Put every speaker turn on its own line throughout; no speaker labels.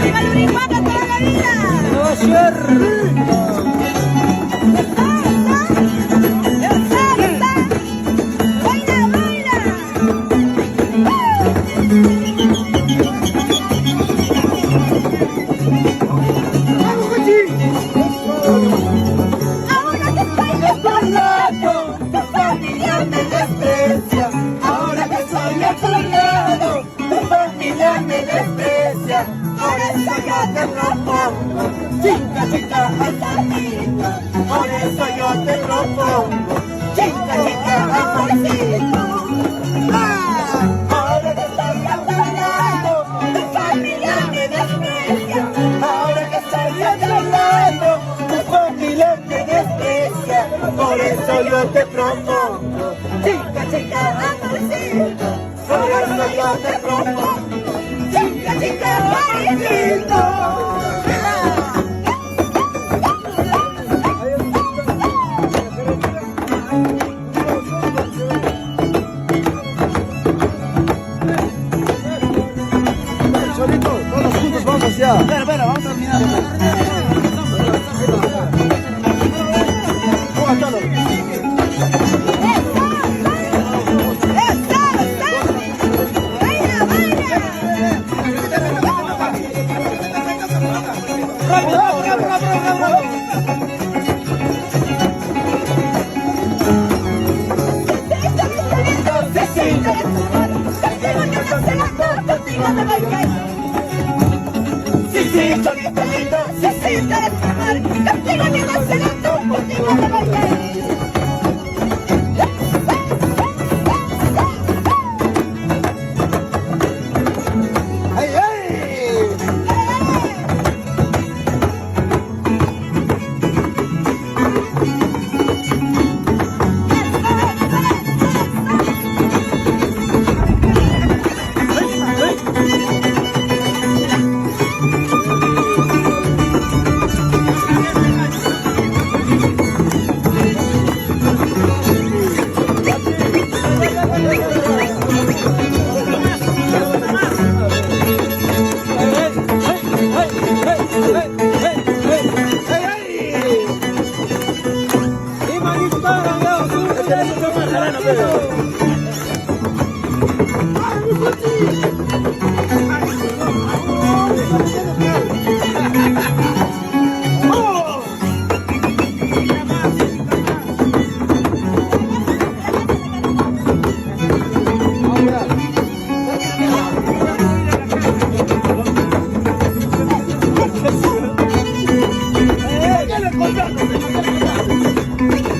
¡Viva la Unihuaca toda la vida!
¡No, cierre!
Por eso yo te propongo, chica, chica, amorcito. Por eso yo te propongo, chica, chica, amorcito. Ahora que estoy a tu lado, tu familia me desprecia. Ahora que estoy a tu lado, tu familia me desprecia. Por eso yo te propongo, chica, chica, amorcito. Por eso yo te propongo, chica, chica, amorcito.
Solito, todos juntos vamos ya. Espera, vamos a terminar.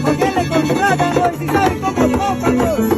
¿Por qué le contratan hoy si saben cómo tocan?